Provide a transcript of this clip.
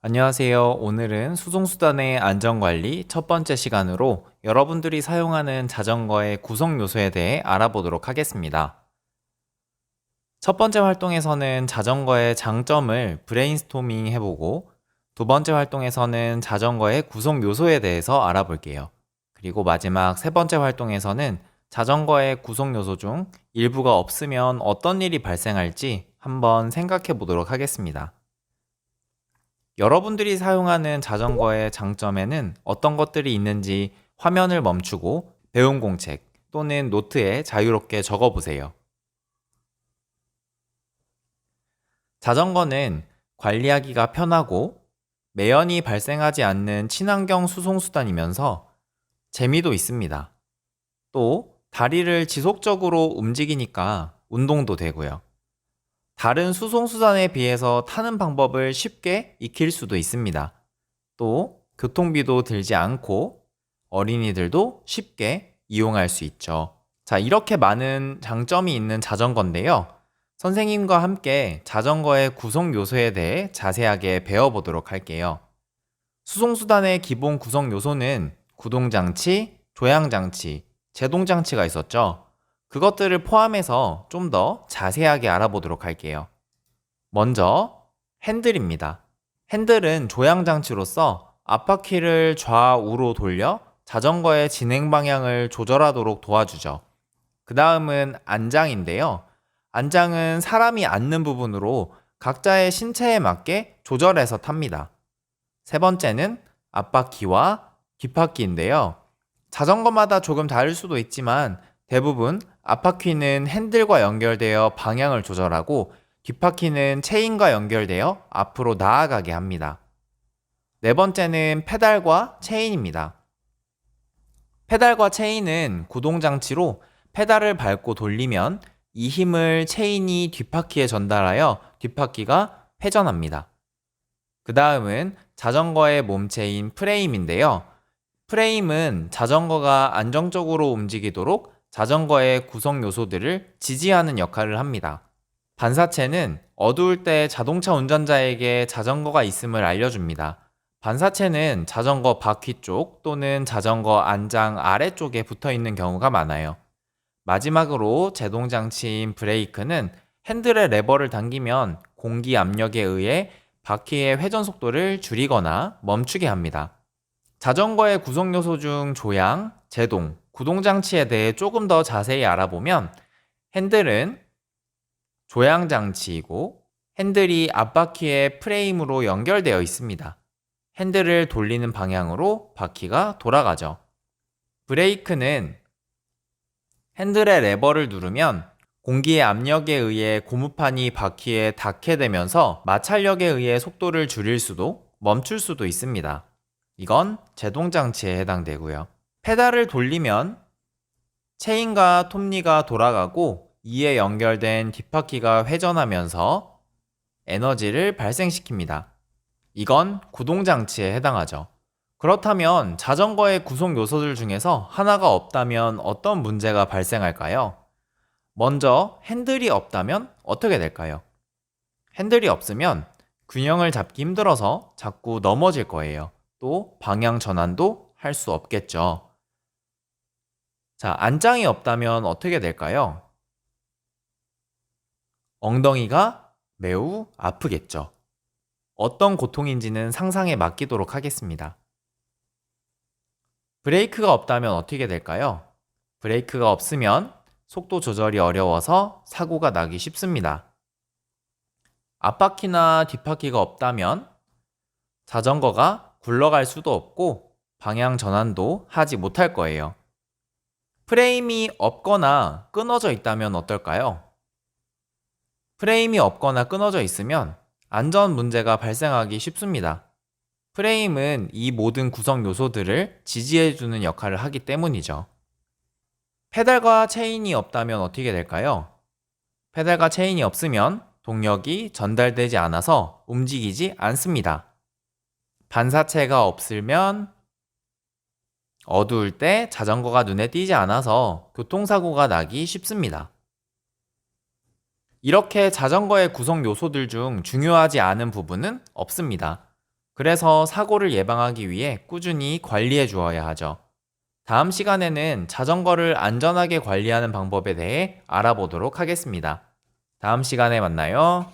안녕하세요. 오늘은 수송수단의 안전관리 첫 번째 시간으로 여러분들이 사용하는 자전거의 구성 요소에 대해 알아보도록 하겠습니다. 첫 번째 활동에서는 자전거의 장점을 브레인스토밍 해보고 두 번째 활동에서는 자전거의 구성 요소에 대해서 알아볼게요. 그리고 마지막 세 번째 활동에서는 자전거의 구성 요소 중 일부가 없으면 어떤 일이 발생할지 한번 생각해 보도록 하겠습니다. 여러분들이 사용하는 자전거의 장점에는 어떤 것들이 있는지 화면을 멈추고 배운 공책 또는 노트에 자유롭게 적어보세요. 자전거는 관리하기가 편하고 매연이 발생하지 않는 친환경 수송수단이면서 재미도 있습니다. 또 다리를 지속적으로 움직이니까 운동도 되고요. 다른 수송수단에 비해서 타는 방법을 쉽게 익힐 수도 있습니다. 또 교통비도 들지 않고 어린이들도 쉽게 이용할 수 있죠. 자, 이렇게 많은 장점이 있는 자전거인데요. 선생님과 함께 자전거의 구성 요소에 대해 자세하게 배워보도록 할게요. 수송수단의 기본 구성 요소는 구동장치, 조향장치, 제동장치가 있었죠. 그것들을 포함해서 좀 더 자세하게 알아보도록 할게요. 먼저 핸들입니다. 핸들은 조향장치로서 앞바퀴를 좌우로 돌려 자전거의 진행 방향을 조절하도록 도와주죠. 그 다음은 안장인데요. 안장은 사람이 앉는 부분으로 각자의 신체에 맞게 조절해서 탑니다. 세 번째는 앞바퀴와 뒷바퀴인데요. 자전거마다 조금 다를 수도 있지만 대부분 앞바퀴는 핸들과 연결되어 방향을 조절하고 뒷바퀴는 체인과 연결되어 앞으로 나아가게 합니다. 네 번째는 페달과 체인입니다. 페달과 체인은 구동장치로 페달을 밟고 돌리면 이 힘을 체인이 뒷바퀴에 전달하여 뒷바퀴가 회전합니다. 그 다음은 자전거의 몸체인 프레임인데요. 프레임은 자전거가 안정적으로 움직이도록 자전거의 구성 요소들을 지지하는 역할을 합니다. 반사체는 어두울 때 자동차 운전자에게 자전거가 있음을 알려줍니다. 반사체는 자전거 바퀴 쪽 또는 자전거 안장 아래쪽에 붙어 있는 경우가 많아요. 마지막으로 제동장치인 브레이크는 핸들의 레버를 당기면 공기 압력에 의해 바퀴의 회전 속도를 줄이거나 멈추게 합니다. 자전거의 구성 요소 중 조향, 제동, 구동장치에 대해 조금 더 자세히 알아보면 핸들은 조향장치이고 핸들이 앞바퀴의 프레임으로 연결되어 있습니다. 핸들을 돌리는 방향으로 바퀴가 돌아가죠. 브레이크는 핸들의 레버를 누르면 공기의 압력에 의해 고무판이 바퀴에 닿게 되면서 마찰력에 의해 속도를 줄일 수도 멈출 수도 있습니다. 이건 제동장치에 해당되고요. 페달을 돌리면 체인과 톱니가 돌아가고 이에 연결된 뒷바퀴가 회전하면서 에너지를 발생시킵니다. 이건 구동장치에 해당하죠. 그렇다면 자전거의 구성 요소들 중에서 하나가 없다면 어떤 문제가 발생할까요? 먼저 핸들이 없다면 어떻게 될까요? 핸들이 없으면 균형을 잡기 힘들어서 자꾸 넘어질 거예요. 또 방향 전환도 할 수 없겠죠. 자, 안장이 없다면 어떻게 될까요? 엉덩이가 매우 아프겠죠. 어떤 고통인지는 상상에 맡기도록 하겠습니다. 브레이크가 없다면 어떻게 될까요? 브레이크가 없으면 속도 조절이 어려워서 사고가 나기 쉽습니다. 앞바퀴나 뒷바퀴가 없다면 자전거가 굴러갈 수도 없고 방향 전환도 하지 못할 거예요. 프레임이 없거나 끊어져 있다면 어떨까요? 프레임이 없거나 끊어져 있으면 안전 문제가 발생하기 쉽습니다. 프레임은 이 모든 구성 요소들을 지지해주는 역할을 하기 때문이죠. 페달과 체인이 없다면 어떻게 될까요? 페달과 체인이 없으면 동력이 전달되지 않아서 움직이지 않습니다. 반사체가 없으면 어두울 때 자전거가 눈에 띄지 않아서 교통사고가 나기 쉽습니다. 이렇게 자전거의 구성 요소들 중 중요하지 않은 부분은 없습니다. 그래서 사고를 예방하기 위해 꾸준히 관리해 주어야 하죠. 다음 시간에는 자전거를 안전하게 관리하는 방법에 대해 알아보도록 하겠습니다. 다음 시간에 만나요.